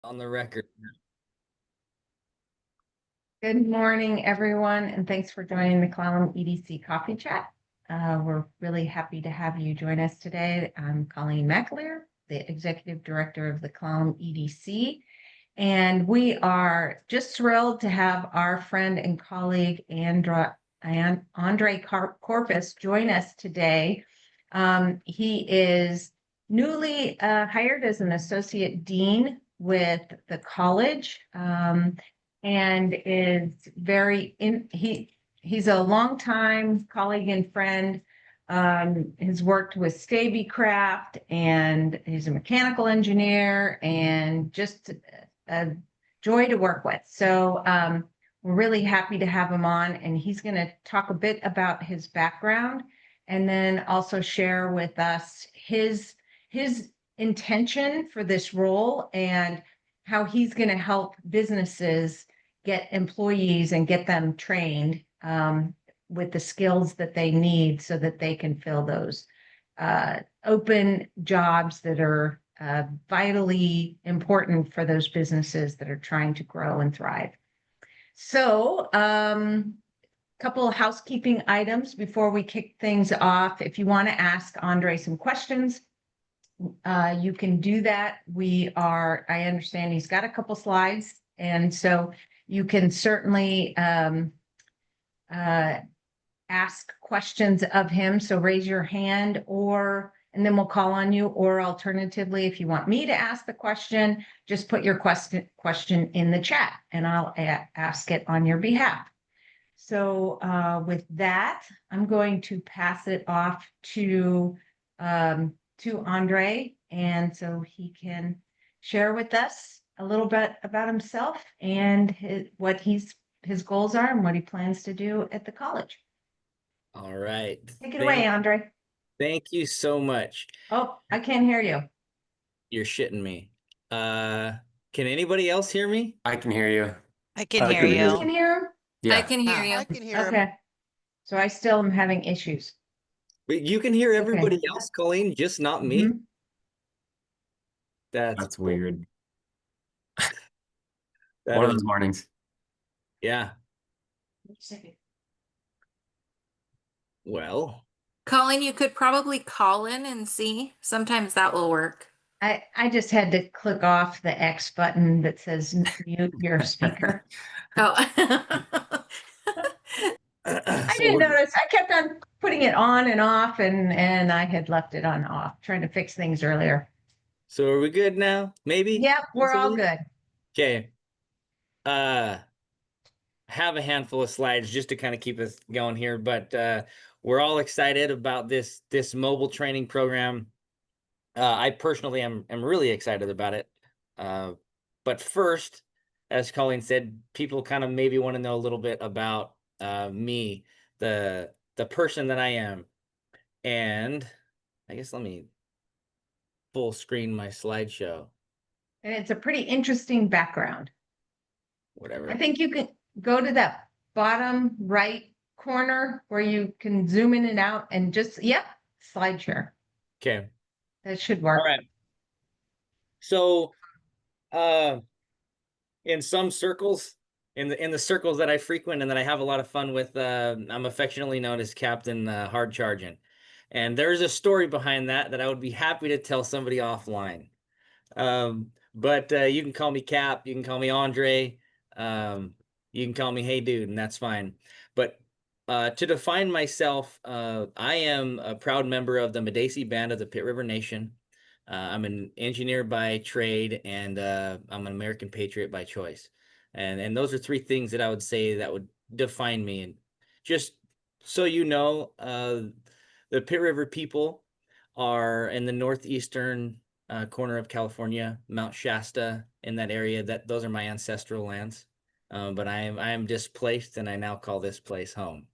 On the record. Good morning, everyone, and thanks for joining the Colleen EDC Coffee Chat. We're really happy to have you join us today. I'm Colleen McAleer, the Executive Director of the Colleen EDC, and we are just thrilled to have our friend and colleague Andre Corpus join us today. He is newly hired as an Associate Dean with the college. And is he's a longtime colleague and friend. Has worked with Stabicraft, and he's a mechanical engineer and just a joy to work with. So we're really happy to have him on, and he's going to talk a bit about his background and then also share with us his intention for this role and how he's going to help businesses get employees and get them trained with the skills that they need so that they can fill those open jobs that are vitally important for those businesses that are trying to grow and thrive. So a couple of housekeeping items before we kick things off. If you want to ask Andre some questions, you can do that. I understand he's got a couple slides, and so you can certainly ask questions of him. So raise your hand, and then we'll call on you. Or alternatively, if you want me to ask the question, just put your question in the chat and I'll ask it on your behalf. So with that, I'm going to pass it off to Andre, and so he can share with us a little bit about himself and his goals are and what he plans to do at the college. All right. Take it away, Andre. Thank you so much. Oh, I can't hear you. You're shitting me. Can anybody else hear me? I can hear you. I can hear you. You can hear him? Yeah. I can hear you. I can hear him. Okay. So I still am having issues. But you can hear everybody else, Colleen, just not me. Mhm. That's weird. That One of is- those mornings. Yeah. Well, Colleen, you could probably call in and see. Sometimes that will work. I just had to click off the X button that says mute your speaker. Oh. I didn't notice. I kept on putting it on and off, and I had left it on off, trying to fix things earlier. So are we good now? Maybe? Yep, we're all good. Okay. Have a handful of slides just to kind of keep us going here, but we're all excited about this mobile training program. I personally am really excited about it. But first, as Colleen said, people kind of maybe want to know a little bit about me, the person that I am. And I guess let me full screen my slideshow. And it's a pretty interesting background. Whatever. I think you can go to that bottom right corner where you can zoom in and out and just, slide share. Okay. That should work. All right. So, in some circles, in the circles that I frequent and that I have a lot of fun with, I'm affectionately known as Captain Hard Charging. And there's a story behind that I would be happy to tell somebody offline. But you can call me Cap, you can call me Andre, you can call me Hey Dude, and that's fine. But to define myself, I am a proud member of the Medici Band of the Pit River Nation. I'm an engineer by trade, and I'm an American patriot by choice. And those are three things that I would say that would define me. And just so you know, the Pit River people are in the northeastern corner of California, Mount Shasta, in that area. Those are my ancestral lands. But I am displaced, and I now call this place home.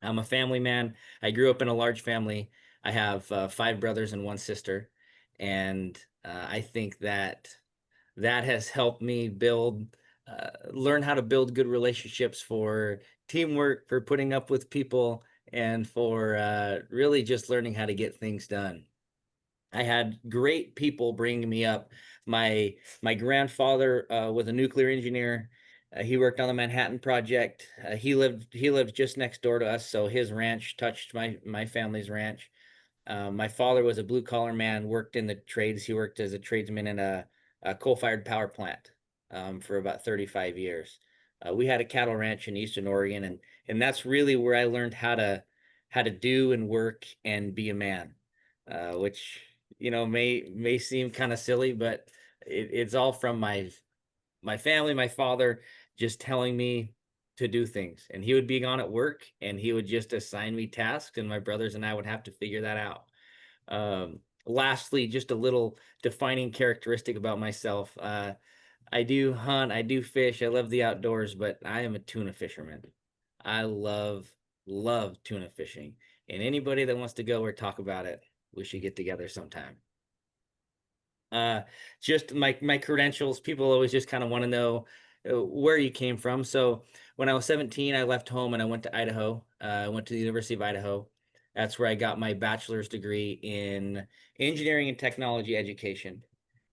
I'm a family man. I grew up in a large family. I have 5 brothers and 1 sister, and I think that has helped me learn how to build good relationships, for teamwork, for putting up with people, and for really just learning how to get things done. I had great people bringing me up. My grandfather was a nuclear engineer. He worked on the Manhattan Project. He lived just next door to us, so his ranch touched my family's ranch. My father was a blue collar man, worked in the trades. He worked as a tradesman in a coal fired power plant for about 35 years. We had a cattle ranch in Eastern Oregon, and that's really where I learned how to do and work and be a man, which may seem kind of silly, but it's all from my family, my father just telling me to do things. And he would be gone at work and he would just assign me tasks, and my brothers and I would have to figure that out. Lastly, just a little defining characteristic about myself. I do hunt, I do fish, I love the outdoors, but I am a tuna fisherman. I love tuna fishing. And anybody that wants to go or talk about it, we should get together sometime. Uh, just my credentials. People always just kind of want to know where you came from. So when I was 17, I left home and I went to Idaho. I went to the University of Idaho. That's where I got my bachelor's degree in engineering and technology education.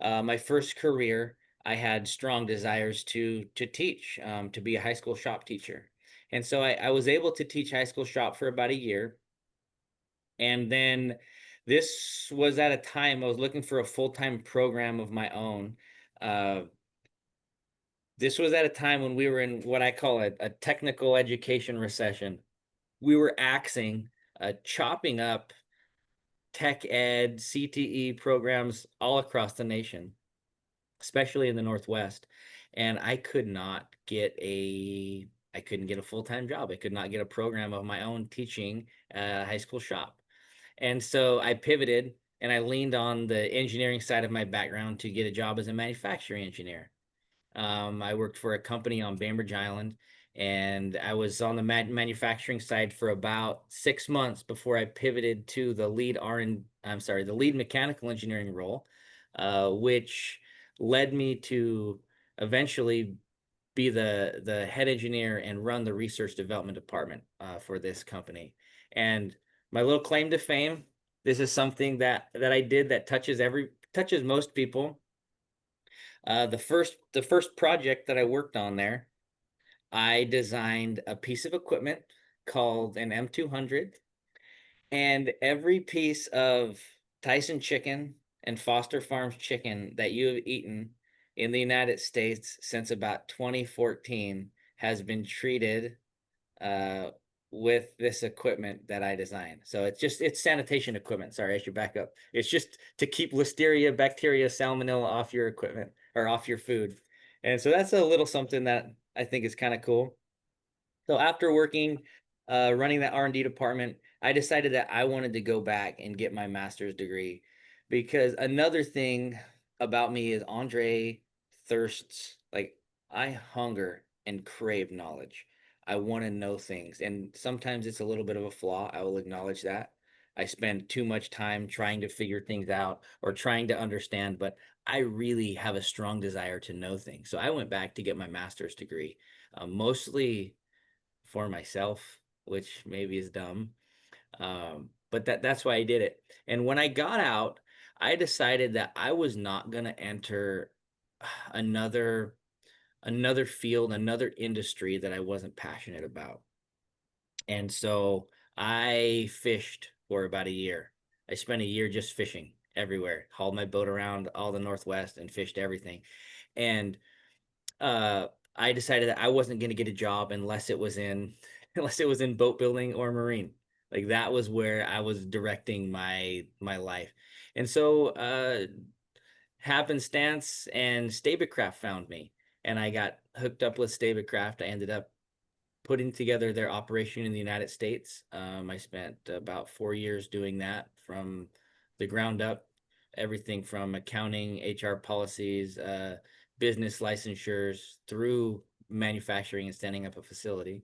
My first career, I had strong desires to teach, to be a high school shop teacher. And so I was able to teach high school shop for about a year. And then this was at a time I was looking for a full-time program of my own. Uh, this was at a time when we were in what I call a technical education recession. We were axing, chopping up tech ed, CTE programs all across the nation, especially in the Northwest. And I couldn't get a full-time job. I could not get a program of my own teaching high school shop. And so I pivoted and I leaned on the engineering side of my background to get a job as a manufacturing engineer. I worked for a company on Bainbridge Island, and I was on the manufacturing side for about 6 months before I pivoted to the lead mechanical engineering role, which led me to eventually be the head engineer and run the research development department for this company. And my little claim to fame, this is something that I did that touches most people. The first project that I worked on there, I designed a piece of equipment called an M200, and every piece of Tyson chicken and Foster Farms chicken that you have eaten in the United States since about 2014 has been treated uh, with this equipment that I designed. So it's sanitation equipment. Sorry, I should back up. It's just to keep listeria, bacteria, salmonella off your equipment or off your food. And so that's a little something that I think is kind of cool. So after working, running that R&D department, I decided that I wanted to go back and get my master's degree, because another thing about me is Andre thirsts, like I hunger and crave knowledge. I want to know things, and sometimes it's a little bit of a flaw. I will acknowledge that. I spend too much time trying to figure things out or trying to understand, but I really have a strong desire to know things. So I went back to get my master's degree, mostly for myself, which maybe is dumb. But that's why I did it. And when I got out, I decided that I was not going to enter another another field, another industry that I wasn't passionate about. And so I fished for about a year. I spent a year just fishing everywhere, hauled my boat around all the Northwest and fished everything. And uh, I decided that I wasn't going to get a job unless it was in unless it was in boat building or marine. Like that was where I was directing my life. And so happenstance and Stabicraft found me, and I got hooked up with Stabicraft. I ended up putting together their operation in the United States. I spent about 4 years doing that from the ground up, everything from accounting, HR policies, business licensures through manufacturing and standing up a facility.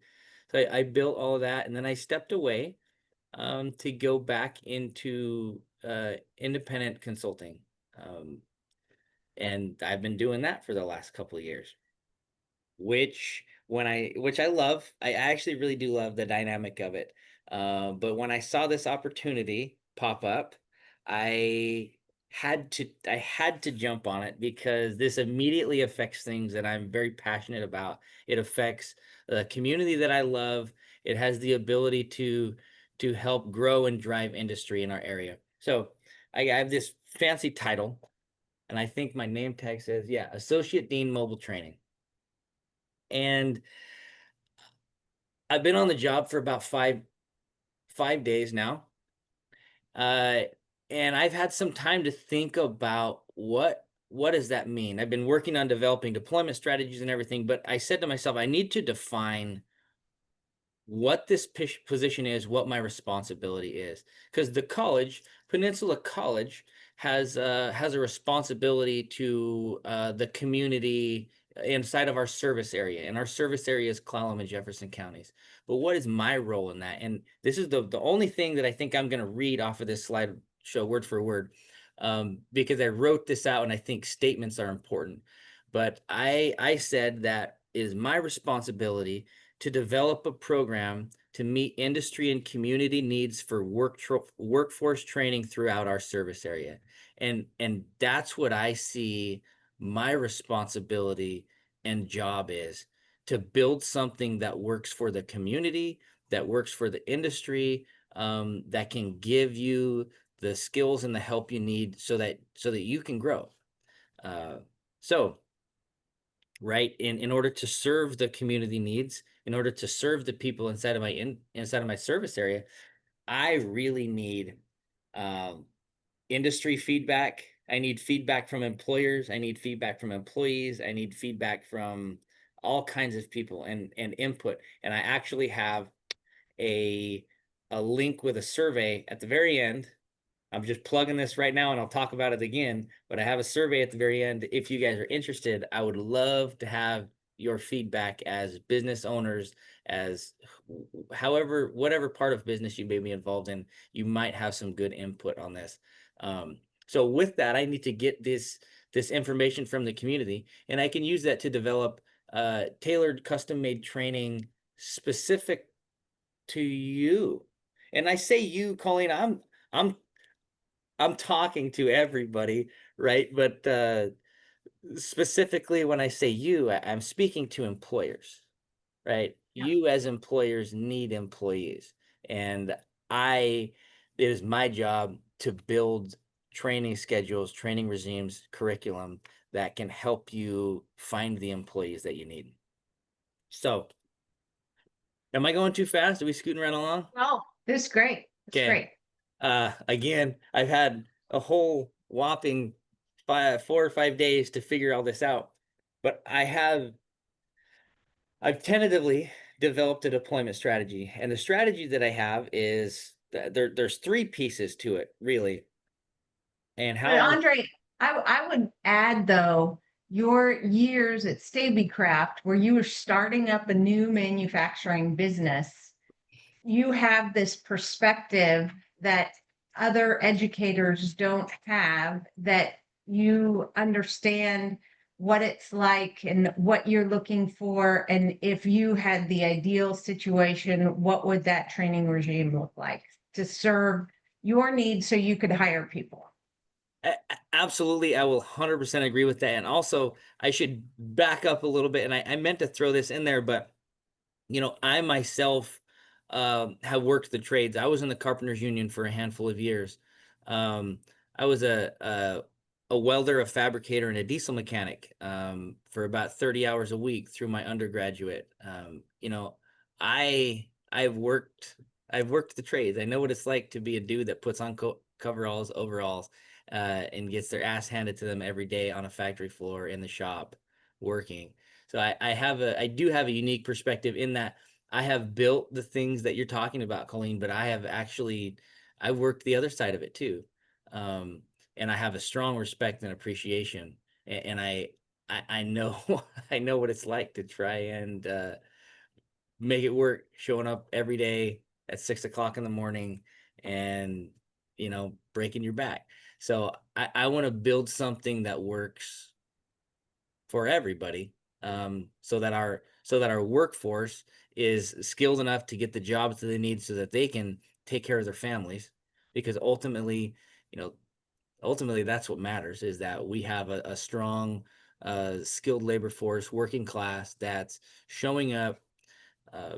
So I built all of that, and then I stepped away to go back into independent consulting. Um, and I've been doing that for the last couple of years, which I love. I actually really do love the dynamic of it. But when I saw this opportunity pop up, I I had to jump on it because this immediately affects things that I'm very passionate about. It affects the community that I love. It has the ability to help grow and drive industry in our area. So I have this fancy title, and I think my name tag says, yeah, Associate Dean Mobile Training. And I've been on the job for about five days now. Uh, and I've had some time to think about what does that mean? I've been working on developing deployment strategies and everything, but I said to myself, I need to define what this position is, what my responsibility is, because the college, Peninsula College, has a responsibility to the community inside of our service area, and our service area is Clallam and Jefferson counties. But what is my role in that? And this is the only thing that I think I'm going to read off of this slide show word for word, because I wrote this out and I think statements are important. But I said that it is my responsibility to develop a program to meet industry and community needs for workforce training throughout our service area. And that's what I see my responsibility and job is, to build something that works for the community, that works for the industry, that can give you the skills and the help you need so that you can grow. Uh, so right, in order to serve the community needs, in order to serve the people inside of inside of my service area, I really need um, industry feedback. I need feedback from employers. I need feedback from employees. I need feedback from all kinds of people and input. And I actually have a a link with a survey at the very end. I'm just plugging this right now and I'll talk about it again, but I have a survey at the very end. If you guys are interested, I would love to have your feedback as business owners, as however, whatever part of business you may be involved in, you might have some good input on this. So with that, I need to get this information from the community, and I can use that to develop tailored, custom-made training specific to you. And I say you, Colleen, I'm I'm talking to everybody, right? But specifically, when I say you, I'm speaking to employers, right? Yeah. You as employers need employees, and I, it is my job to build training schedules, training regimes, curriculum that can help you find the employees that you need. So, am I going too fast? Are we scooting right along? Oh, this is great. It's Okay. great. Again, I've had a whole whopping 4 or 5 days to figure all this out, but I've tentatively developed a deployment strategy, and the strategy that I have is there's three pieces to it, really. And But how I'm Andre, I would add though, your years at Craft, where you were starting up a new manufacturing business, you have this perspective that other educators don't have, that you understand what it's like and what you're looking for. And if you had the ideal situation, what would that training regime look like to serve your needs so you could hire people? absolutely, I will 100% agree with that. And also, I should back up a little bit, and I meant to throw this in there, but I myself have worked the trades. I was in the carpenters union for a handful of years. I was a welder, a fabricator, and a diesel mechanic for about 30 hours a week through my undergraduate. I've worked the trades. I know what it's like to be a dude that puts on coveralls, overalls, and gets their ass handed to them every day on a factory floor in the shop working. So I do have a unique perspective in that I have built the things that you're talking about, Colleen, but I've worked the other side of it too. And I have a strong respect and appreciation. And I know I know what it's like to try and make it work, showing up every day at 6 o'clock in the morning and breaking your back. So I want to build something that works for everybody, so that our workforce is skilled enough to get the jobs that they need so that they can take care of their families, because ultimately, you know ultimately that's what matters, is that we have a strong skilled labor force, working class, that's showing up, uh,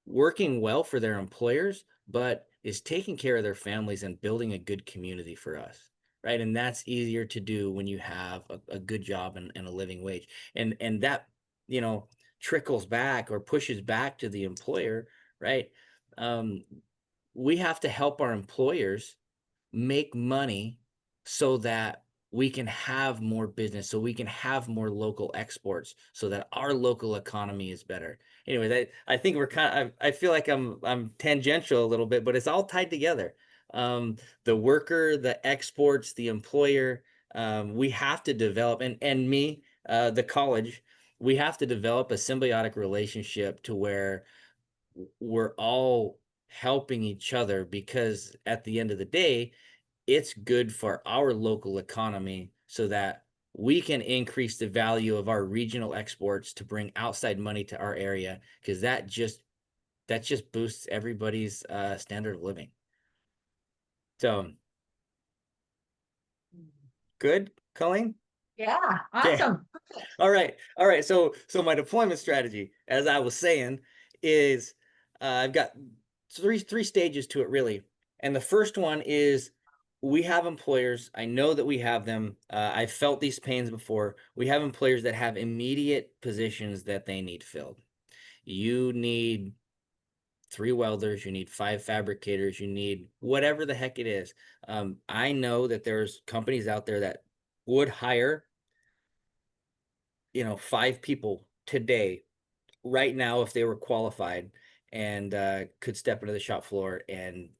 working well for their employers, but is taking care of their families and building a good community for us. Right. And that's easier to do when you have a good job and a living wage. And that, you know, trickles back or pushes back to the employer, right? Um, we have to help our employers make money so that we can have more business, so we can have more local exports, so that our local economy is better. Anyway, I think we're I feel like I'm tangential a little bit, but it's all tied together. Um, the worker, the exports, the employer, we have to develop, and me, the college, we have to develop a symbiotic relationship to where we're all helping each other, because at the end of the day, it's good for our local economy so that we can increase the value of our regional exports to bring outside money to our area, because that just boosts everybody's standard of living. So good, Colleen. Yeah, Okay. awesome. All right. So my deployment strategy, as I was saying, is I've got three stages to it really. And the first one is, we have employers. I know that we have them. I've felt these pains before. We have employers that have immediate positions that they need filled. You need 3 welders, you need 5 fabricators, you need whatever the heck it is. I know that there's companies out there that would hire, 5 people today, right now, if they were qualified, and could step into the shop floor and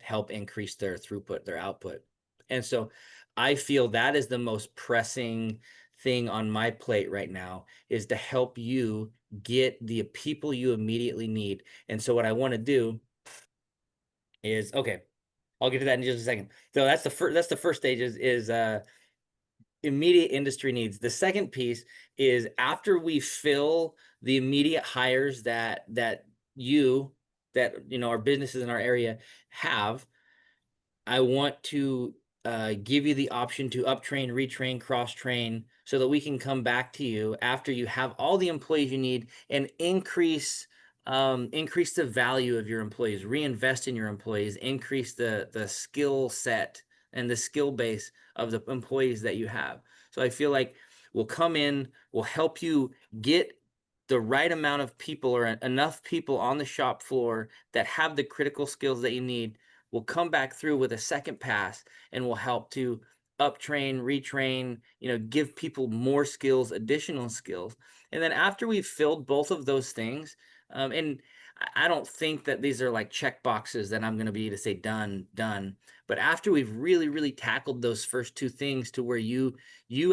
help increase their throughput, their output. And so I feel that is the most pressing thing on my plate right now, is to help you get the people you immediately need. And so what I want to do is, okay, I'll get to that in just a second. So that's the first stage, is immediate industry needs. The second piece is, after we fill the immediate hires that our businesses in our area have, I want to give you the option to uptrain, retrain, cross train, so that we can come back to you after you have all the employees you need, and increase the value of your employees, reinvest in your employees, increase the skill set and the skill base of the employees that you have. So I feel like we'll come in, we'll help you get the right amount of people, or enough people on the shop floor that have the critical skills that you need. We'll come back through with a second pass, and we'll help to uptrain, retrain, give people more skills, additional skills. And then after we've filled both of those things, and I don't think that these are like check boxes that I'm going to be to say done, done. But after we've really, really tackled those first two things, to where you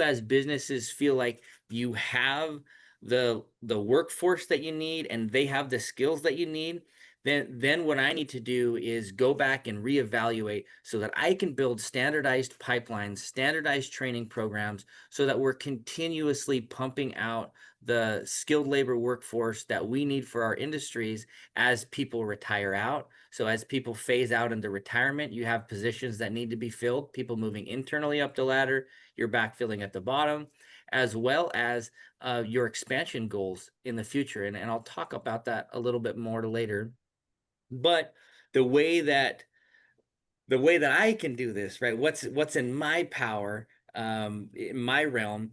as businesses feel like you have the workforce that you need, and they have the skills that you need, then what I need to do is go back and reevaluate, so that I can build standardized pipelines, standardized training programs, so that we're continuously pumping out the skilled labor workforce that we need for our industries as people retire out. So as people phase out into retirement, you have positions that need to be filled, people moving internally up the ladder, you're backfilling at the bottom, as well as your expansion goals in the future. And I'll talk about that a little bit more later. But the way that I can do this, right? What's in my power, in my realm,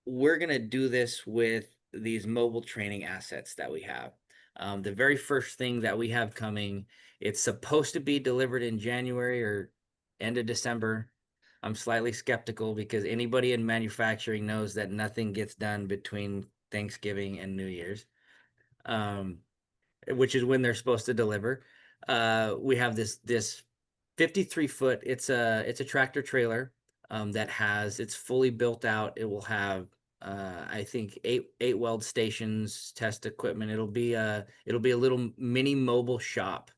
we're going to do this with these mobile training assets that we have. The very first thing that we have coming, it's supposed to be delivered in January or end of December. I'm slightly skeptical, because anybody in manufacturing knows that nothing gets done between Thanksgiving and New Year's, which is when they're supposed to deliver. We have this 53-foot. It's a tractor trailer, it's fully built out. It will have I think eight weld stations, test equipment. It'll be a little mini mobile shop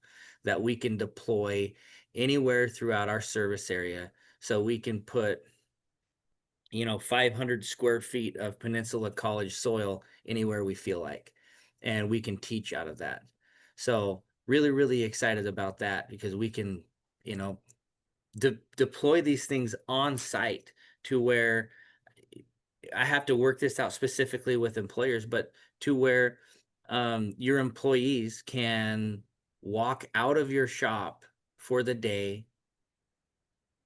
that we can deploy anywhere throughout our service area. So we can put 500 square feet of Peninsula College soil anywhere we feel like, and we can teach out of that. So really, really excited about that, because we can, you know, deploy these things on site to where I have to work this out specifically with employers, but to where your employees can walk out of your shop for the day,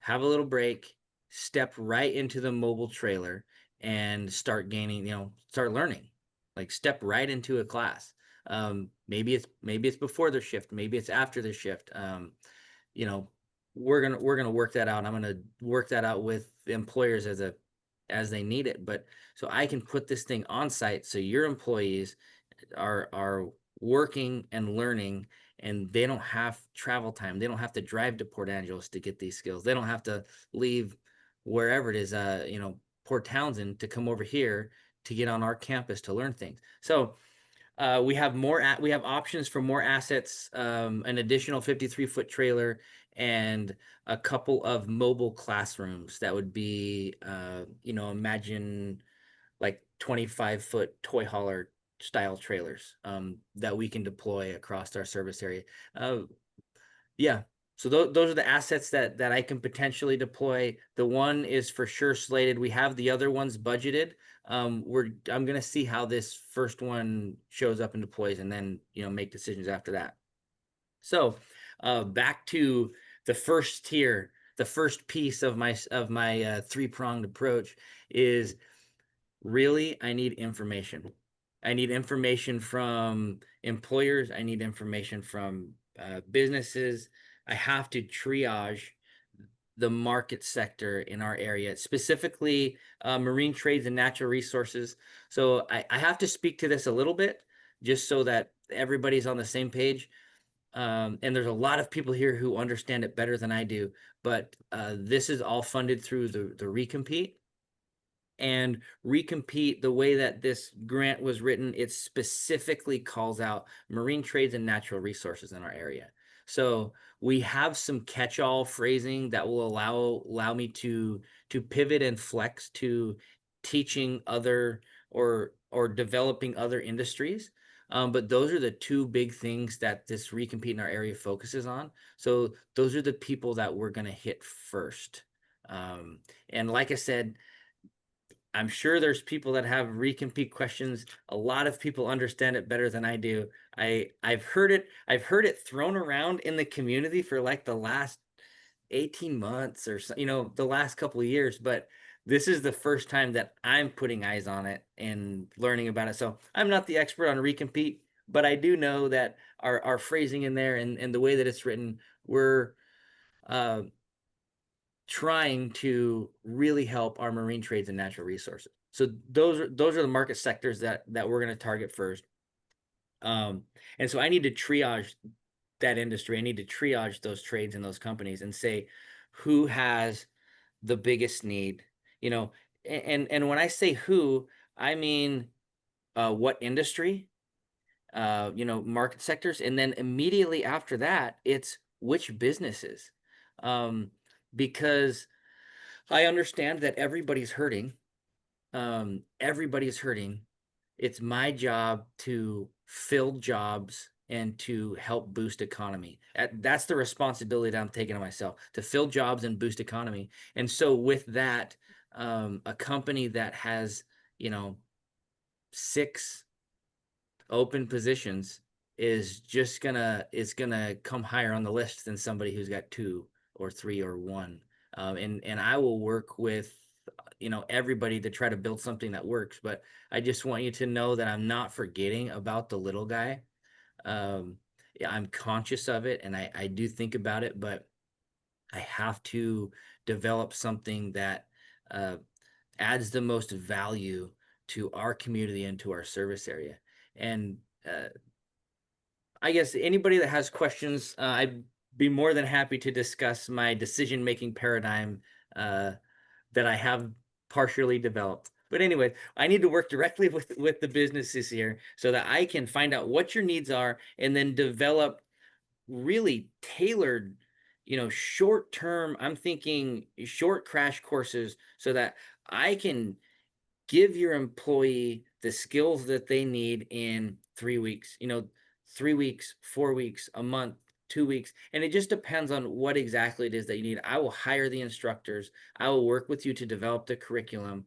have a little break, step right into the mobile trailer and start gaining, start learning, like step right into a class. Maybe it's before their shift, maybe it's after their shift. You know, we're gonna work that out. I'm gonna work that out with the employers as they need it. But so I can put this thing on site so your employees are working and learning, and they don't have travel time. They don't have to drive to Port Angeles to get these skills. They don't have to leave wherever it is, Port Townsend, to come over here to get on our campus to learn things. So we have we have options for more assets, an additional 53-foot trailer, and a couple of mobile classrooms that would be, imagine like 25-foot toy hauler style trailers, that we can deploy across our service area. Uh, yeah. So those are the assets that I can potentially deploy. The one is for sure slated. We have the other ones budgeted. I'm gonna see how this first one shows up and deploys, and then make decisions after that. So back to the first tier, the first piece of my three-pronged approach is really I need information. I need information from employers. I need information from businesses. I have to triage the market sector in our area, specifically marine trades and natural resources. So I have to speak to this a little bit just so that everybody's on the same page. And there's a lot of people here who understand it better than I do, but this is all funded through the recompete. And recompete, the way that this grant was written, it specifically calls out marine trades and natural resources in our area. So we have some catch-all phrasing that will allow me to pivot and flex to teaching other or developing other industries. But those are the two big things that this recompete in our area focuses on. So those are the people that we're going to hit first. And like I said, I'm sure there's people that have recompete questions. A lot of people understand it better than I do. I've heard it thrown around in the community for like the last 18 months or so, the last couple of years, but this is the first time that I'm putting eyes on it and learning about it. So I'm not the expert on recompete, but I do know that our phrasing in there and the way that it's written, we're uh, trying to really help our marine trades and natural resources. So those are the market sectors that we're going to target first. And so I need to triage that industry. I need to triage those trades and those companies and say who has the biggest need, and when I say who, I mean what industry, market sectors, and then immediately after that, it's which businesses. Because I understand that everybody's hurting. Everybody's hurting. It's my job to fill jobs and to help boost economy. That's the responsibility that I'm taking on myself, to fill jobs and boost economy. And so with that, a company that has, 6 open positions is gonna come higher on the list than somebody who's got 2 or 3 or 1. And I will work with everybody to try to build something that works. But I just want you to know that I'm not forgetting about the little guy. Yeah, I'm conscious of it, and I do think about it, but I have to develop something that adds the most value to our community and to our service area. And I guess anybody that has questions, I'd be more than happy to discuss my decision-making paradigm that I have partially developed. But anyway, I need to work directly with the businesses here so that I can find out what your needs are and then develop really tailored, short term. I'm thinking short crash courses so that I can give your employee the skills that they need in 3 weeks, 3 weeks, 4 weeks, a month, 2 weeks, and it just depends on what exactly it is that you need. I will hire the instructors. I will work with you to develop the curriculum.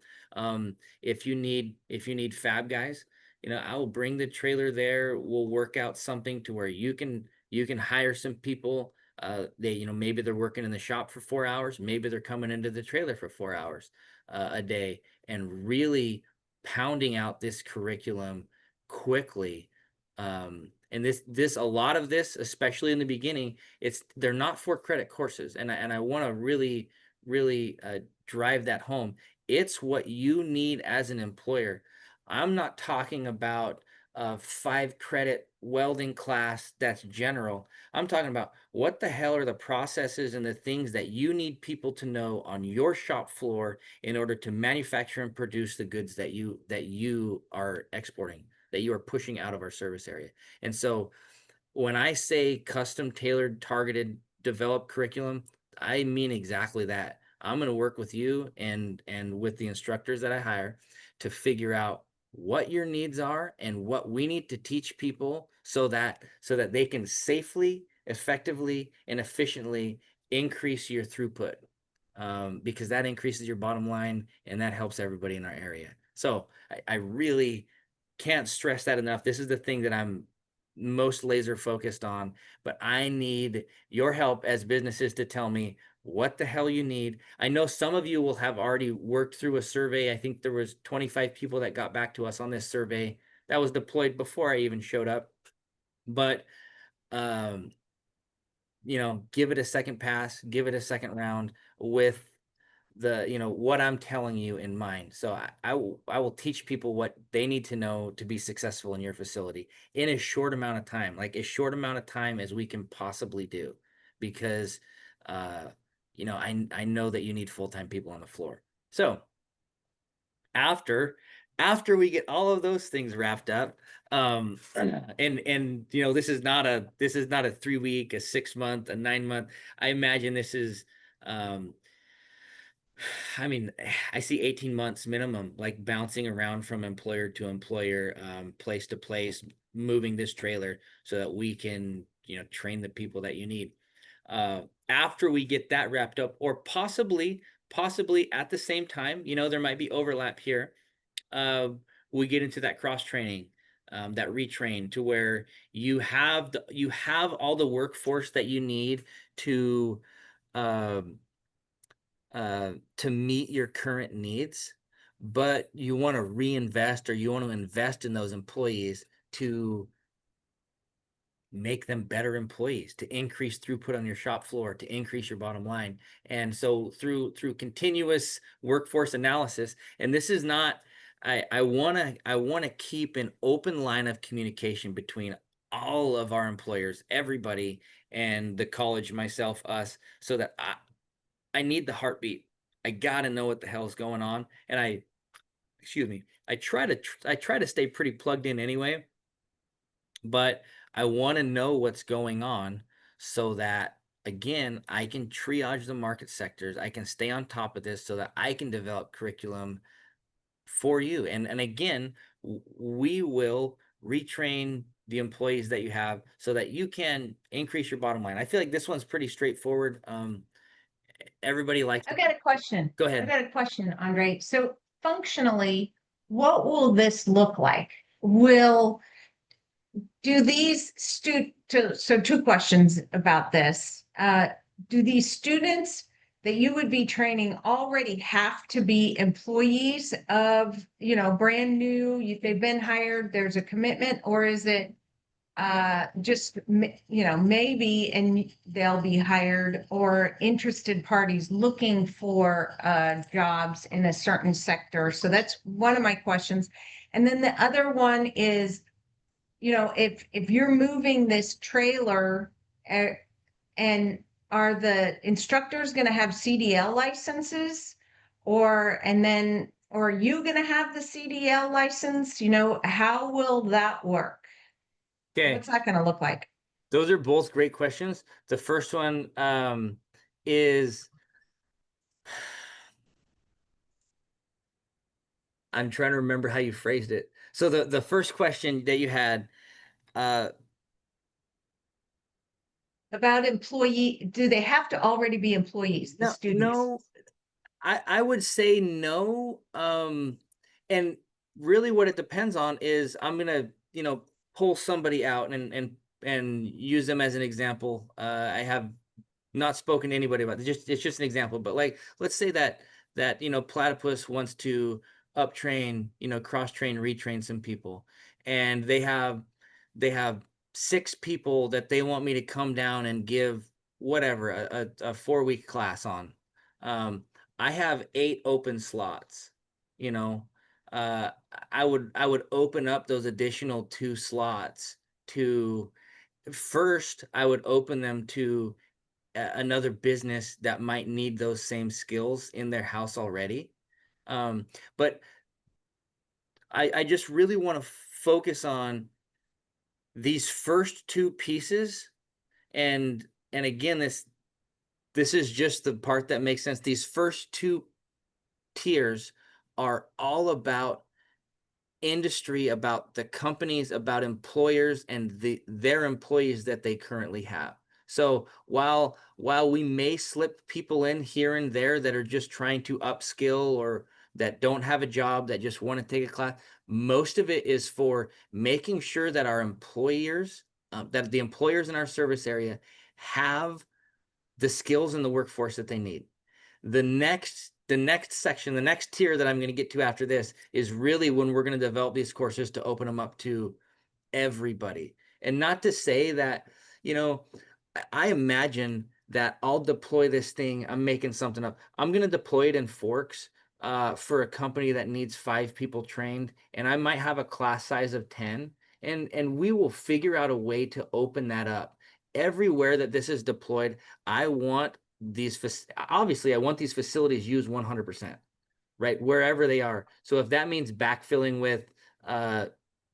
If you need fab guys, I will bring the trailer there. We'll work out something to where you can hire some people. Maybe they're working in the shop for 4 hours. Maybe they're coming into the trailer for 4 hours a day, and really pounding out this curriculum quickly. And a lot of this, especially in the beginning, they're not for credit courses, and I want to really drive that home. It's what you need as an employer. I'm not talking about a 5 credit welding class that's general. I'm talking about what the hell are the processes and the things that you need people to know on your shop floor in order to manufacture and produce the goods that you are exporting, that you are pushing out of our service area. And so when I say custom tailored, targeted, developed curriculum, I mean exactly that. I'm going to work with you and with the instructors that I hire to figure out what your needs are and what we need to teach people so that they can safely, effectively, and efficiently increase your throughput, because that increases your bottom line and that helps everybody in our area. So I really can't stress that enough. This is the thing that I'm most laser focused on, but I need your help as businesses to tell me what the hell you need. I know some of you will have already worked through a survey. I think there was 25 people that got back to us on this survey that was deployed before I even showed up. But give it a second pass, give it a second round with what I'm telling you in mind. So I will teach people what they need to know to be successful in your facility in a short amount of time, like as short amount of time as we can possibly do, because I know that you need full-time people on the floor. So after we get all of those things wrapped up, and this is not a 3 week, a 6 month, a 9 month. I imagine this is I mean, I see 18 months minimum, like bouncing around from employer to employer, place to place, moving this trailer so that we can, train the people that you need. After we get that wrapped up, or possibly at the same time, there might be overlap here. We get into that cross training, that retrain, to where you have all the workforce that you need to, to meet your current needs, but you want to reinvest, or you want to invest in those employees to make them better employees, to increase throughput on your shop floor, to increase your bottom line. And so through continuous workforce analysis, and this is not, I want to keep an open line of communication between all of our employers, everybody, and the college, myself, us, so that I need the heartbeat. I gotta know what the hell is going on, and I try to stay pretty plugged in anyway, but I want to know what's going on so that, again, I can triage the market sectors. I can stay on top of this so that I can develop curriculum for you. And again, we will retrain the employees that you have so that you can increase your bottom line. I feel like this one's pretty straightforward. Everybody likes I've got a question. Go I've ahead. got a question, Andre. So functionally, what will this look like? Do these so two questions about this. Do these students that you would be training already have to be employees of, brand new, they've been hired, there's a commitment, or is it just, maybe, and they'll be hired, or interested parties looking for jobs in a certain sector? So that's one of my questions. And then the other one is, if you're moving this trailer, and are the instructors going to have CDL licenses, or are you going to have the CDL license? How will that work? Okay. What's that going to look like? Those are both great questions. The first one is, I'm trying to remember how you phrased it. So the first question that you had, about employee, do they have to already be employees, the No, students? no, I would say no. And really what it depends on is I'm gonna, pull somebody out and use them as an example. I have not spoken to anybody about it. It's just an example. But like, let's say that Platypus wants to up train, cross train, retrain some people, and they have 6 people that they want me to come down and give whatever a 4-week class on. Um, I have 8 open slots. You know, uh, I would open up those additional 2 slots to first. I would open them to another business that might need those same skills in their house already. But I just really want to focus on these first 2 pieces, and again, this is just the part that makes sense. These first 2 tiers are all about industry, about the companies, about employers and their employees that they currently have. So while we may slip people in here and there that are just trying to upskill or that don't have a job, that just want to take a class, most of it is for making sure that our employers, that the employers in our service area have the skills in the workforce that they need. The next section, the next tier that I'm going to get to after this is really when we're going to develop these courses to open them up to everybody. And not to say that, you know, I imagine that I'll deploy this thing. I'm making something up. I'm going to deploy it in Forks for a company that needs 5 people trained, and I might have a class size of 10, and we will figure out a way to open that up. Everywhere that this is deployed, I want obviously I want these facilities used 100%, right? Wherever they are. So if that means backfilling with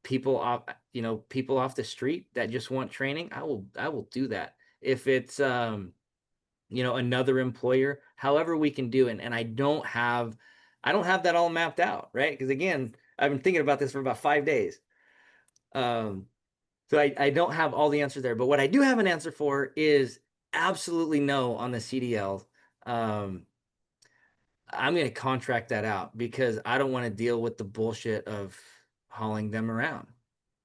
people off the street that just want training, I will do that. If it's another employer, however we can do it. And I don't have that all mapped out, right? Because again, I've been thinking about this for about 5 days. So I don't have all the answers there, but what I do have an answer for is absolutely no on the CDL. Um, I'm going to contract that out because I don't want to deal with the bullshit of hauling them around.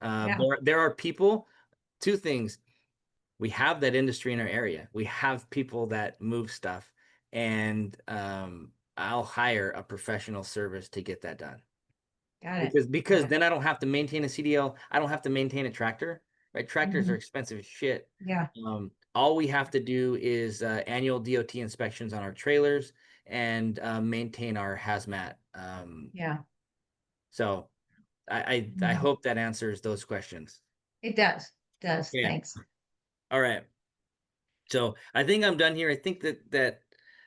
Yeah. There are people, 2 things. We have that industry in our area. We have people that move stuff, and I'll hire a professional service to get that done. Got it. Because Got it. then I don't have to maintain a CDL. I don't have to maintain a tractor, right? Tractors are Mhm. expensive as shit. Yeah. All we have to do is annual DOT inspections on our trailers and maintain our hazmat. Yeah. So I Mhm. hope that answers those questions. It does. Does. Yeah. Thanks. All right. So I think I'm done here. I think that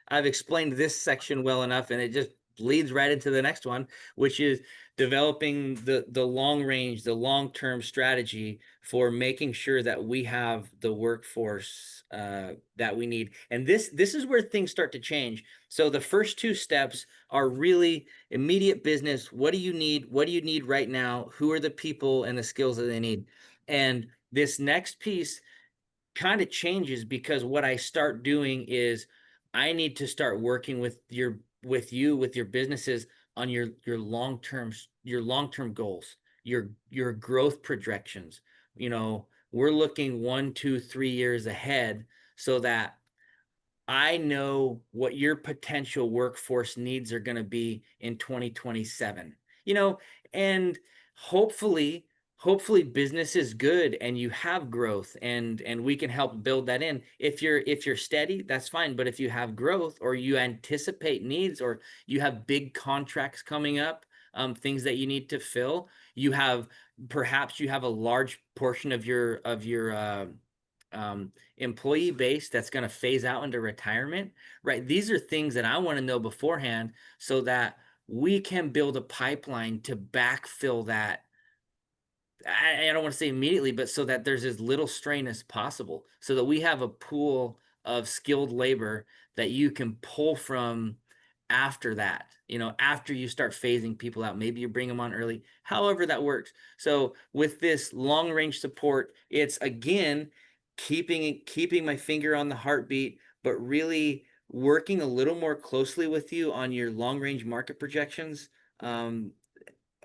I've explained this section well enough, and it just leads right into the next one, which is developing the long range, the long-term strategy for making sure that we have the workforce that we need. And this is where things start to change. So the first 2 steps are really immediate business. What do you need? What do you need right now? Who are the people and the skills that they need? And this next piece kind of changes because what I start doing is I need to start working with your businesses on your long-term goals, your growth projections. We're looking 1, 2, 3 years ahead so that I know what your potential workforce needs are going to be in 2027. And hopefully, hopefully business is good and you have growth and we can help build that in. If you're steady, that's fine. But if you have growth or you anticipate needs or you have big contracts coming up, things that you need to fill, perhaps you have a large portion of your employee base that's going to phase out into retirement, right? These are things that I want to know beforehand so that we can build a pipeline to backfill that. I don't want to say immediately, but so that there's as little strain as possible so that we have a pool of skilled labor that you can pull from after that, after you start phasing people out. Maybe you bring them on early, however that works. So with this long range support, it's again, keeping my finger on the heartbeat, but really working a little more closely with you on your long range market projections, um,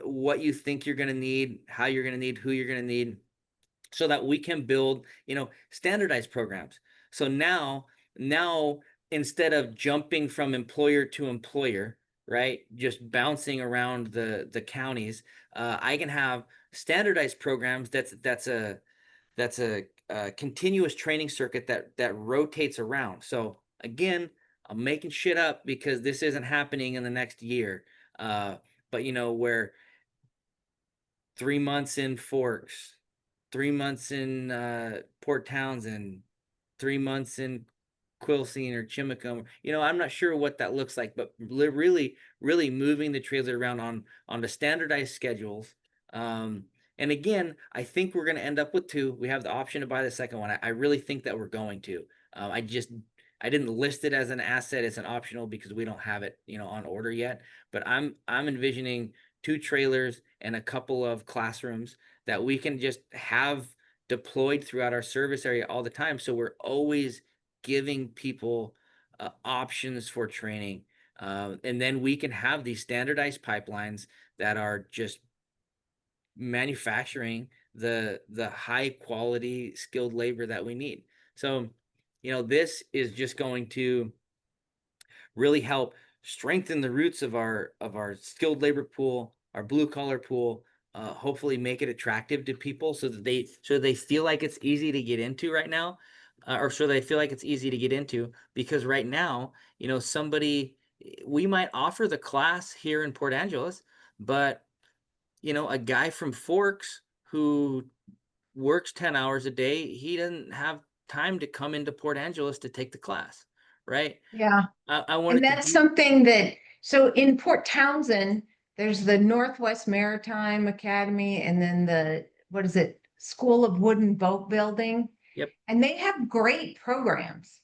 what you think you're going to need, how you're going to need, who you're going to need, so that we can build, standardized programs. So now instead of jumping from employer to employer, right, just bouncing around the counties, I can have standardized programs. That's a continuous training circuit that rotates around. So again, I'm making shit up because this isn't happening in the next year. But where 3 months in Forks, 3 months in Port Townsend, 3 months in Quilcene or Chimacum. I'm not sure what that looks like, but really, really moving the trailer around on the standardized schedules. Um, and again, I think we're going to end up with two. We have the option to buy the second one. I really think that we're going to. I didn't list it as an asset. It's an optional because we don't have it, on order yet. But I'm envisioning two trailers and a couple of classrooms that we can just have deployed throughout our service area all the time. So we're always giving people options for training. And then we can have these standardized pipelines that are just manufacturing the high quality skilled labor that we need. So, this is just going to really help strengthen the roots of our skilled labor pool, our blue collar pool. Hopefully, make it attractive to people so that they feel like it's easy to get into right now, or so they feel like it's easy to get into. Because right now, somebody we might offer the class here in Port Angeles, but a guy from Forks who works 10 hours a day, he doesn't have time to come into Port Angeles to take the class, right? Yeah. I want And it to that's be something that, so in Port Townsend, there's the Northwest Maritime Academy and then what is it, School of Wood and Boat Building. yep, And they have great programs.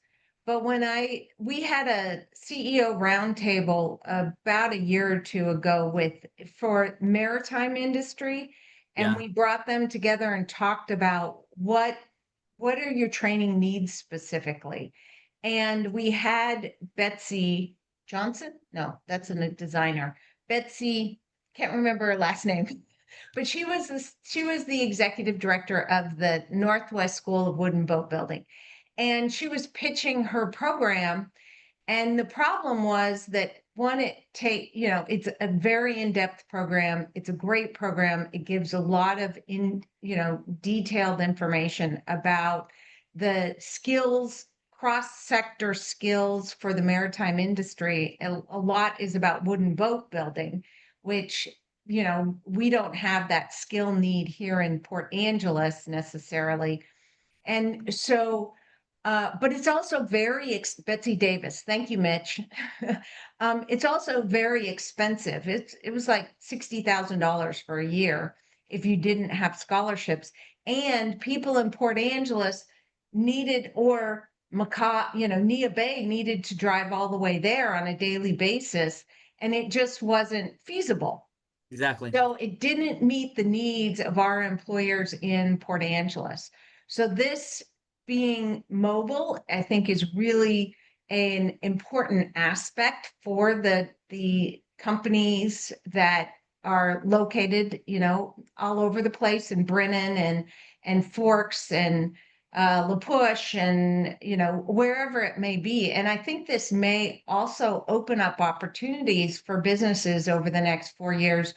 But we had a CEO roundtable about a year or two ago for maritime industry, and yeah, we brought them together and talked about what are your training needs specifically. And we had Betsy Johnson. No, that's a designer. Betsy, can't remember her last name. But she was the executive director of the Northwest School of Wood and Boat Building. And she was pitching her program. And the problem was that one, it's a very in-depth program. It's a great program. It gives a lot of detailed information about the skills, cross-sector skills for the maritime industry. A lot is about wooden boat building, which we don't have that skill need here in Port Angeles necessarily. And so, but it's also Betsy Davis. Thank you, Mitch. It's also very expensive. It was like $60,000 for a year if you didn't have scholarships. And people in Port Angeles needed, or Nia Bay needed to drive all the way there on a daily basis, and it just wasn't feasible. exactly. So it didn't meet the needs of our employers in Port Angeles. So this being mobile, I think, is really an important aspect for the companies that are located, all over the place in Brennan and Forks and La Push and wherever it may be. And I think this may also open up opportunities for businesses over the next 4 years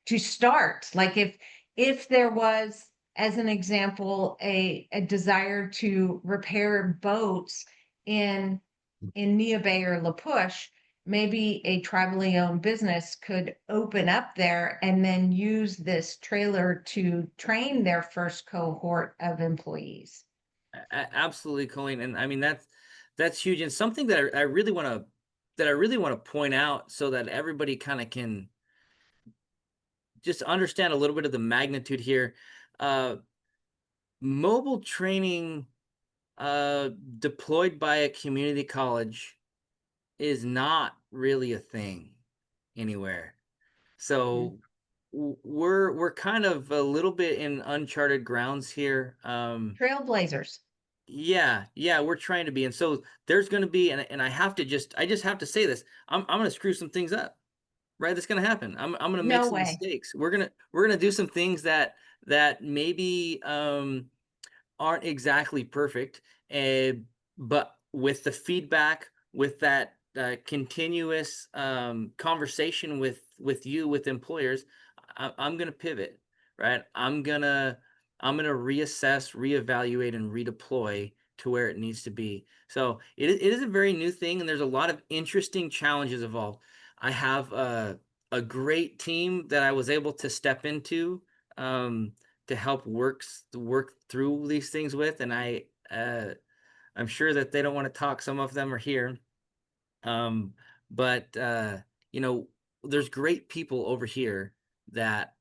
to start. Like if there was, as an example, a desire to repair boats in Nia Bay or La Push, maybe a tribally owned business could open up there and then use this trailer to train their first cohort of employees. Absolutely, Colleen. And I mean that's huge, and something that I really want to point out so that everybody kind of can just understand a little bit of the magnitude here. Uh, Mobile training deployed by a community college is not really a thing anywhere. Mhm. So we're kind of a little bit in uncharted grounds here. Trailblazers. Yeah, we're trying to be. And so there's going to be, and I just have to say this. I'm going to screw some things up, right? That's going to happen. I'm going to make No some way. mistakes. We're going to do some things that maybe aren't exactly perfect, but with the feedback, with that continuous conversation with employers, I'm gonna pivot, right? I'm gonna reassess, reevaluate, and redeploy to where it needs to be. So it is a very new thing, and there's a lot of interesting challenges involved. I have a great team that I was able to step into. To help work through these things with, and I'm sure that they don't want to talk. Some of them are here, um, but you know, there's great people over here that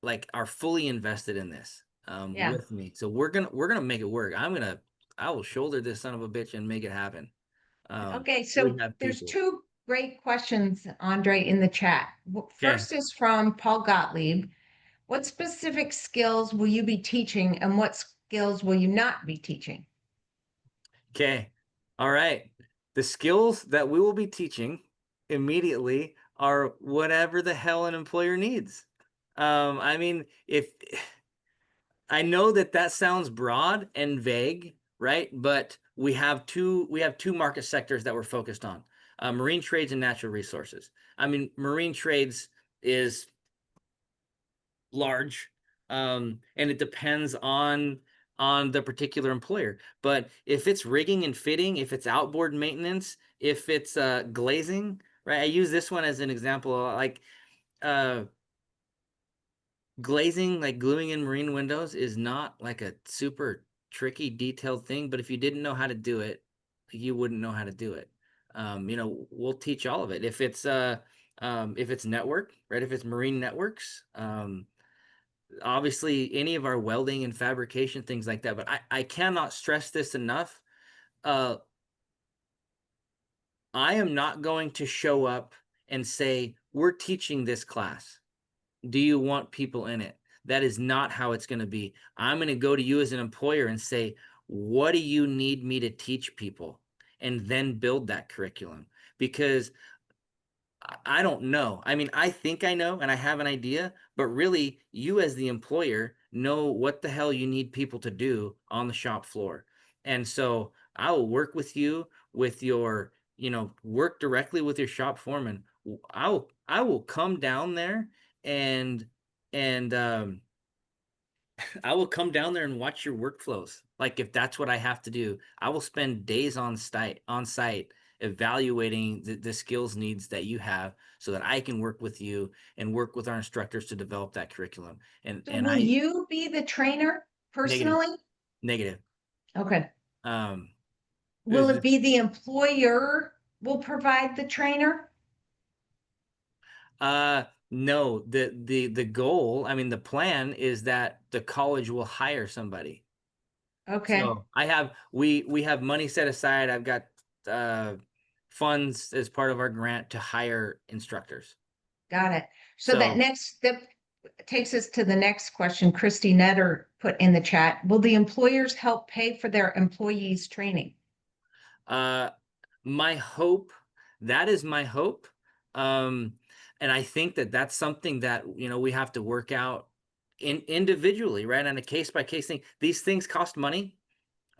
like are fully invested in this Yeah. with me. So we're gonna make it work. I will shoulder this son of a bitch and make it happen. Okay, We so have there's people. two great questions, Andre, in the chat. Okay. First is from Paul Gottlieb. What specific skills will you be teaching and what skills will you not be teaching? Okay. All right. The skills that we will be teaching immediately are whatever the hell an employer needs. I mean, if I know that that sounds broad and vague, right? But we have two market sectors that we're focused on: marine trades and natural resources. I mean, marine trades is large, and it depends on the particular employer. But if it's rigging and fitting, if it's outboard maintenance, if it's glazing, right? I use this one as an example, like uh glazing, like gluing in marine windows, is not like a super tricky, detailed thing. But if you didn't know how to do it, you wouldn't know how to do it. We'll teach all of it. If it's network, right? If it's marine networks, obviously any of our welding and fabrication things like that. But I cannot stress this enough. uh I am not going to show up and say we're teaching this class, do you want people in it? That is not how it's going to be. I'm going to go to you as an employer and say, what do you need me to teach people, and then build that curriculum. Because I don't know. I mean, I think I know and I have an idea, but really, you as the employer know what the hell you need people to do on the shop floor. And so I will work with you with your, work directly with your shop foreman. I will come down there and and I will come down there and watch your workflows. Like if that's what I have to do, I will spend days on site evaluating the skills needs that you have so that I can work with you and work with our instructors to develop that curriculum. And So and will I you be the trainer negative, personally? negative. Okay. Um Will there's it be the employer will provide the trainer? no, the goal, I mean the plan is that the college will hire somebody. Okay, So we have money set aside. I've got uh funds as part of our grant to hire instructors. got it. So So that takes us to the next question Christy Netter put in the chat. Will the employers help pay for their employees' training? uh my hope, that is my hope. Um and I think that that's something that we have to work out individually, right? On a case by case thing. These things cost money.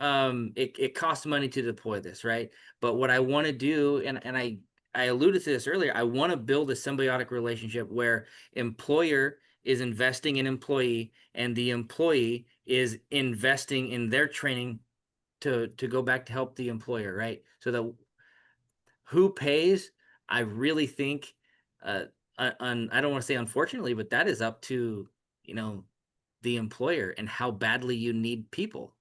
It costs money to deploy this, right? But what I want to do, and I alluded to this earlier, I want to build a symbiotic relationship where employer is investing in employee and the employee is investing in their training to go back to help the employer, right? So that who pays, I really think, uh I don't want to say unfortunately, but that is up to you know the employer and how badly you need people.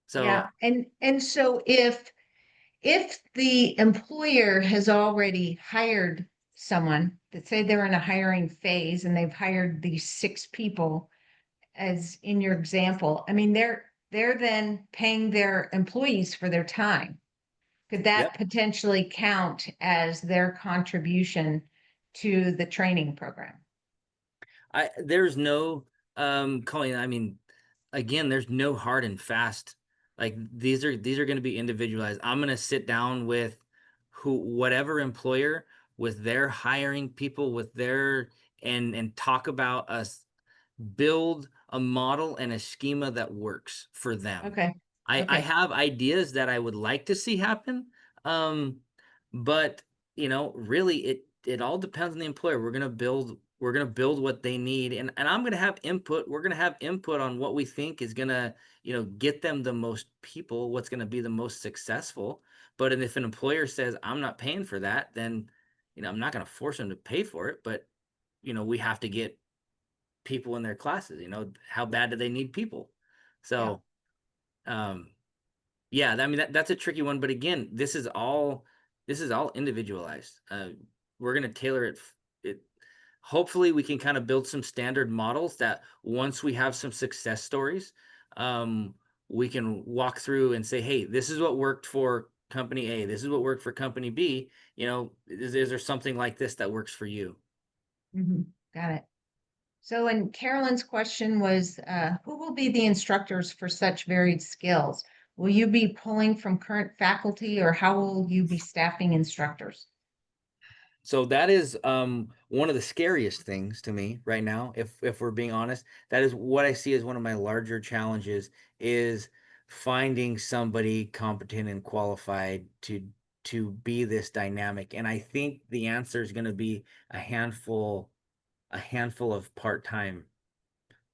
So Yeah, and so if the employer has already hired someone, that say they're in a hiring phase and they've hired these 6 people, as in your example, I mean, they're then paying their employees for their time. Could that yep. potentially count as their contribution to the training program? There's no Colleen, I mean, again, there's no hard and fast. Like these are going to be individualized. I'm going to sit down with whatever employer with their hiring people with their and talk about us, build a model and a schema that works for them. Okay. I Okay. have ideas that I would like to see happen. But really it all depends on the employer. We're gonna build what they need, and I'm gonna have input. We're gonna have input on what we think is gonna, get them the most people, what's gonna be the most successful. But if an employer says, I'm not paying for that, then I'm not gonna force them to pay for it, but we have to get people in their classes. How bad do they need people? Yeah. So um yeah, I mean that's a tricky one, but again, this is all individualized. We're gonna tailor it. Hopefully, we can kind of build some standard models that once we have some success stories, um, we can walk through and say, "Hey, this is what worked for company A. This is what worked for company B. Is there something like this that works for you?" Got it. So, and Carolyn's question was, who will be the instructors for such varied skills? Will you be pulling from current faculty or how will you be staffing instructors? So that is one of the scariest things to me right now, if we're being honest. That is what I see as one of my larger challenges is finding somebody competent and qualified to be this dynamic. And I think the answer is going to be a handful a handful of part-time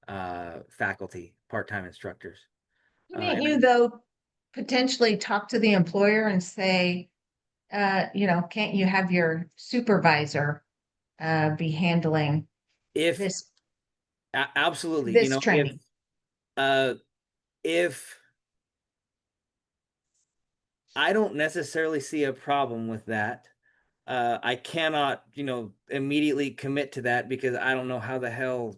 faculty, part-time instructors. Can't And you, though, potentially talk to the employer and say, can't you have your supervisor be handling if this absolutely, this training? uh if I don't necessarily see a problem with that. I cannot, immediately commit to that because I don't know how the hell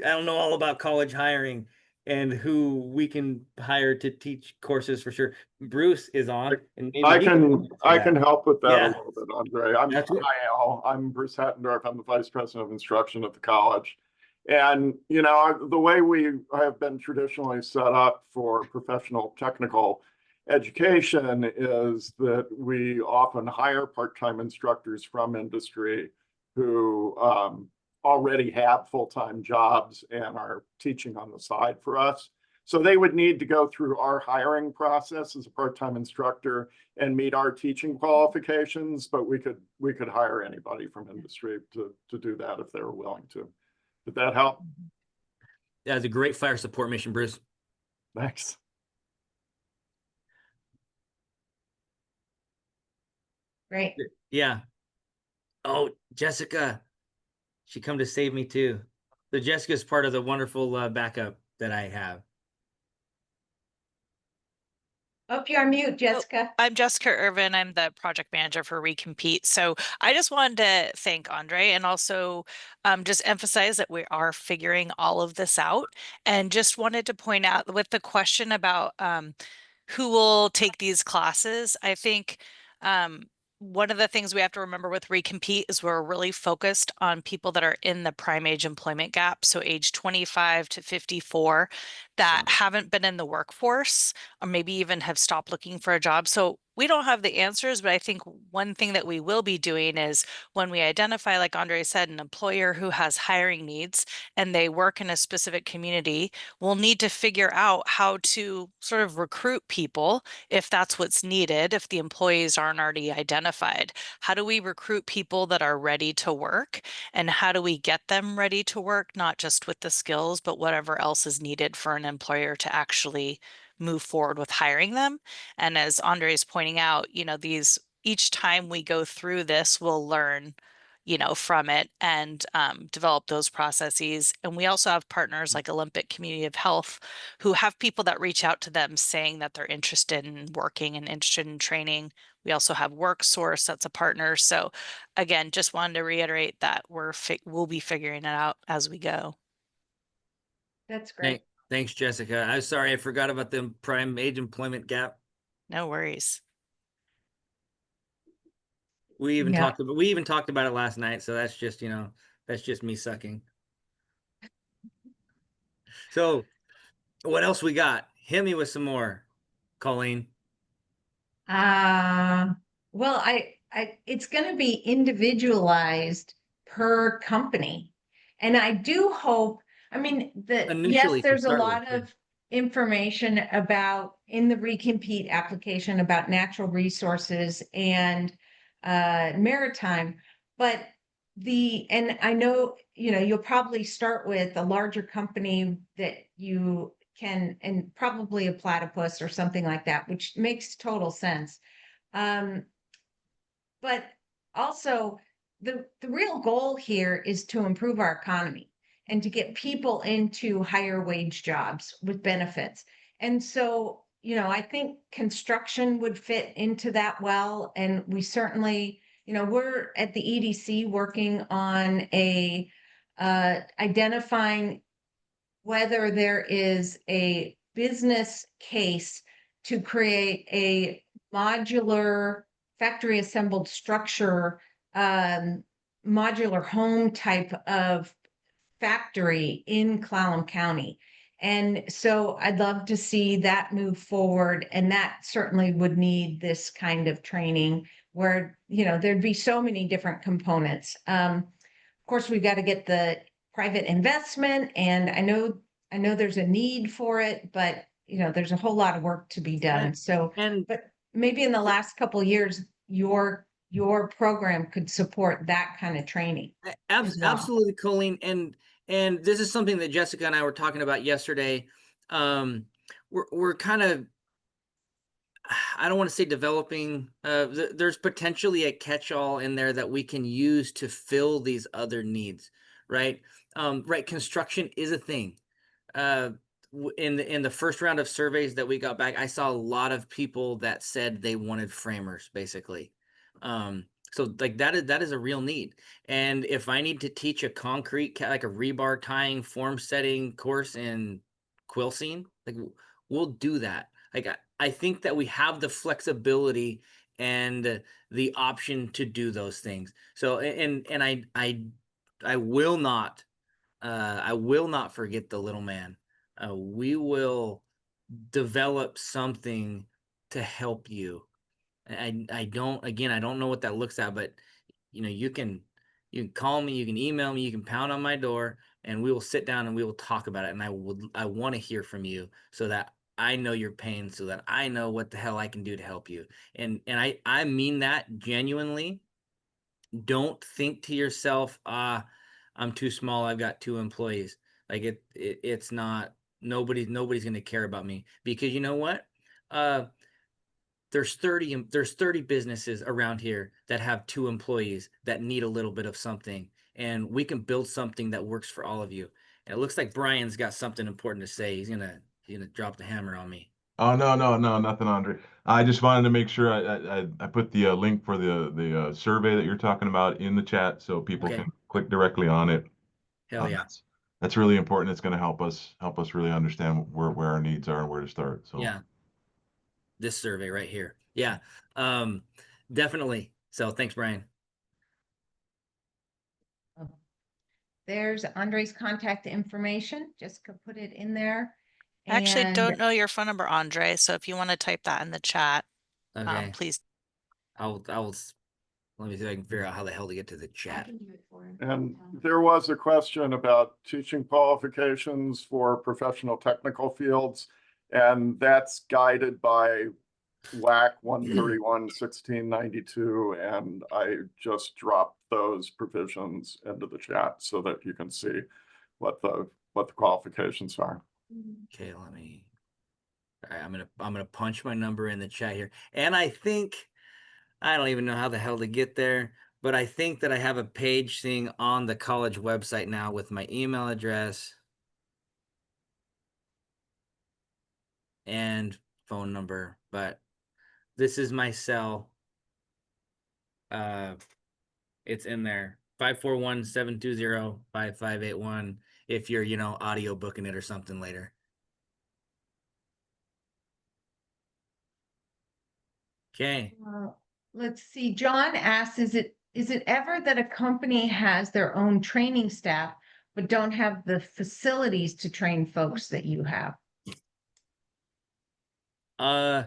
I don't know all about college hiring and who we can hire to teach courses for sure. Bruce is on, and maybe I he can can answer I that. can help with that a Yeah, little bit, Andre. I'm that's it. hi Al. I'm Bruce Hattendorf. I'm the vice president of instruction at the college. And the way we have been traditionally set up for professional technical education is that we often hire part-time instructors from industry who already have full-time jobs and are teaching on the side for us. So they would need to go through our hiring process as a part-time instructor and meet our teaching qualifications, but we could hire anybody from industry to do that if they were willing to. Did that help? That's a great fire support mission, Bruce. Thanks. Great. Yeah. Oh, Jessica, she come to save me too. So Jessica's part of the wonderful backup that I have. Hope you're on mute, Oh, Jessica. I'm Jessica Irvin. I'm the project manager for Recompete. So I just wanted to thank Andre and also just emphasize that we are figuring all of this out. And just wanted to point out with the question about who will take these classes, I think one of the things we have to remember with Recompete is we're really focused on people that are in the prime age employment gap, so age 25 to 54, that haven't been in the workforce or maybe even have stopped looking for a job. So we don't have the answers, but I think one thing that we will be doing is when we identify, like Andre said, an employer who has hiring needs and they work in a specific community, we'll need to figure out how to sort of recruit people if that's what's needed, if the employees aren't already identified. How do we recruit people that are ready to work? And how do we get them ready to work, not just with the skills, but whatever else is needed for an employer to actually move forward with hiring them? And as Andre is pointing out, each time we go through this, we'll learn, from it and develop those processes. And we also have partners like Olympic Community of Health who have people that reach out to them saying that they're interested in working and interested in training. We also have WorkSource that's a partner. So again, just wanted to reiterate that we'll be figuring it out as we go. That's great. Thanks, Jessica. I'm sorry I forgot about the prime age employment gap. No worries. Yeah. We even talked about it last night, so that's just me sucking. So What else we got? Hit me with some more, Colleen. Well, it's going to be individualized per company. And I do hope, I mean, that yes, Initially, to there's a start with. lot of information about in the recompete application about natural resources and maritime, but and I know, you'll probably start with a larger company that you can, and probably a platypus or something like that, which makes total sense. Um, but also the real goal here is to improve our economy and to get people into higher wage jobs with benefits. And so, I think construction would fit into that well. And we certainly, we're at the EDC working on identifying whether there is a business case to create a modular factory assembled structure, modular home type of factory in Clallam County. And so I'd love to see that move forward. And that certainly would need this kind of training where, there'd be so many different components. Of course, we've got to get the private investment, and I know there's a need for it, but there's a whole lot of work to be done. So, And but maybe in the last couple of years, your program could support that kind of training as well. absolutely, Colleen. And this is something that Jessica and I were talking about yesterday. We're kind of, I don't want to say developing. There's potentially a catch-all in there that we can use to fill these other needs, right? Right. Construction is a thing. In the first round of surveys that we got back, I saw a lot of people that said they wanted framers, basically. So like that is a real need. And if I need to teach a concrete, like a rebar tying, form setting course in quilting, like we'll do that. Like I think that we have the flexibility and the option to do those things. So and I will not forget the little man. We will develop something to help you. I don't know what that looks at, but you can call me, you can email me, you can pound on my door, and we will sit down and we will talk about it. And I want to hear from you so that I know your pain, so that I know what the hell I can do to help you. And I mean that genuinely. Don't think to yourself, I'm too small, I've got 2 employees. Like it's not, nobody's gonna care about me, because you know what? Uh there's 30 businesses around here that have 2 employees that need a little bit of something, and we can build something that works for all of you. And it looks like Brian's got something important to say. He's gonna drop the hammer on me. Oh, no, no, no, nothing, Andre. I just wanted to make sure I put the link for the survey that you're talking about in the chat so people Okay. can click directly on it. Hell yeah. That's really important. It's going to help us really understand where our needs are and where to start. So Yeah. This survey right here. Yeah. Um, Definitely. So thanks, Brian. There's Andre's contact information. Jessica put it in there. I actually And don't know your phone number, Andre, so if you want to type that in the chat, Okay. please. Let me see if I can figure out how the hell to get to the I chat. can do it for him. And there was a question about teaching qualifications for professional technical fields, and that's guided by WAC 131-1692, and I just dropped those provisions into the chat so that you can see what the qualifications are. Okay, all right, I'm gonna punch my number in the chat here. And I think I don't even know how the hell to get there, but I think that I have a page thing on the college website now with my email address and phone number, but this is my cell. It's in there. 541-720-5581 if you're, audio booking it or something later. Okay. Let's see. John asks, is it ever that a company has their own training staff, but don't have the facilities to train folks that you have? Uh,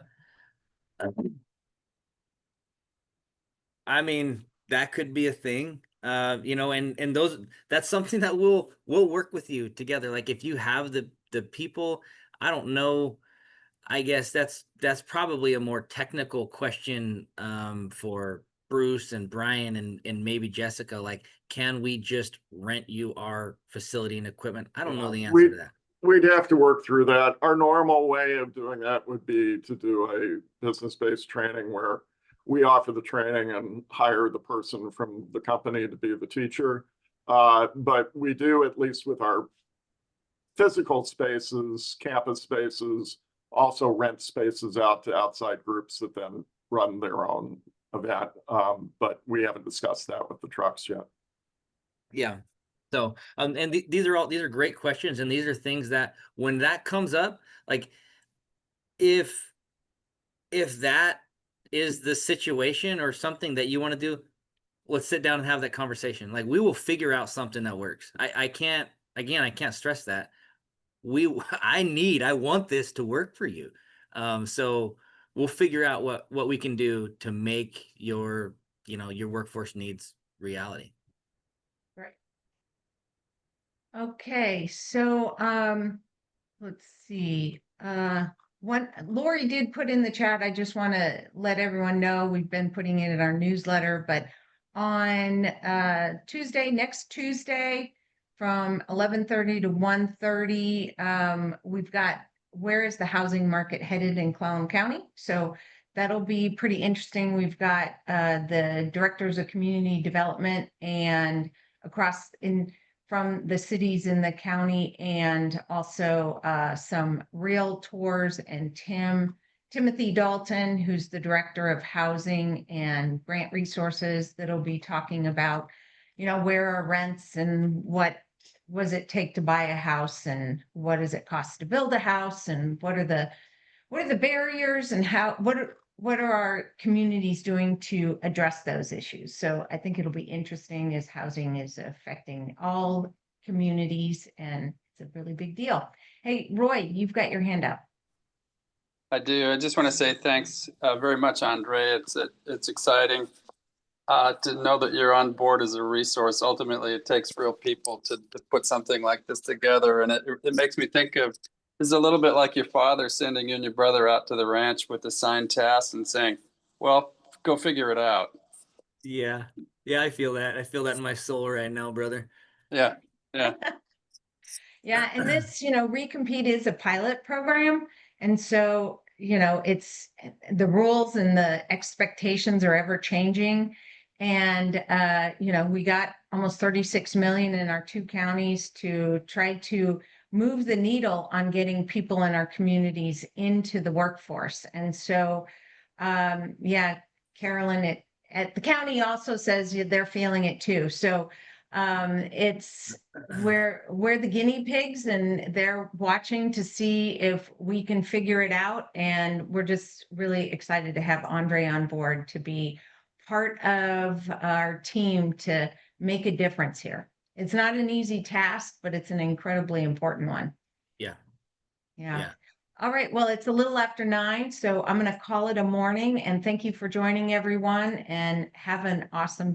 I mean, that could be a thing. And that's something that we'll work with you together. Like if you have the people, I don't know. I guess that's probably a more technical question for Bruce and Brian and maybe Jessica. Like, can we just rent you our facility and equipment? I don't know the answer to that. We'd have to work through that. Our normal way of doing that would be to do a business-based training where we offer the training and hire the person from the company to be the teacher. But we do, at least with our physical spaces, campus spaces, also rent spaces out to outside groups that then run their own event. But we haven't discussed that with the trucks yet. Yeah. So, and these are great questions, and these are things that when that comes up, like if that is the situation or something that you want to do, let's sit down and have that conversation. Like we will figure out something that works. I can't stress that. I want this to work for you. So we'll figure out what we can do to make your workforce needs reality. Right. Okay, so let's see. Lori did put in the chat. I just want to let everyone know we've been putting it in our newsletter, but on next Tuesday from 11:30 to 1:30, we've got where is the housing market headed in Clallam County? So that'll be pretty interesting. We've got the directors of community development and from the cities in the county, and also some realtors and Timothy Dalton, who's the director of housing and grant resources, that'll be talking about, where are rents and what does it take to buy a house and what does it cost to build a house and what are the barriers and what are our communities doing to address those issues? So I think it'll be interesting as housing is affecting all communities and it's a really big deal. Hey, Roy, you've got your hand up. I do. I just want to say thanks very much, Andre. It's exciting to know that you're on board as a resource. Ultimately, it takes real people to put something like this together. And it makes me think of, it's a little bit like your father sending you and your brother out to the ranch with assigned tasks and saying, well, go figure it out. Yeah. Yeah, I feel that. I feel that in my soul right now, brother. Yeah. Yeah. Yeah. And this, Recompete is a pilot program. And so, it's the rules and the expectations are ever changing. And, we got almost 36 million in our 2 counties to try to move the needle on getting people in our communities into the workforce. And so, Carolyn at the county also says they're feeling it too. So it's we're the guinea pigs and they're watching to see if we can figure it out. And we're just really excited to have Andre on board to be part of our team to make a difference here. It's not an easy task, but it's an incredibly important one. Yeah. All right. Well, it's a little after 9, so I'm going to call it a morning and thank you for joining everyone and have an awesome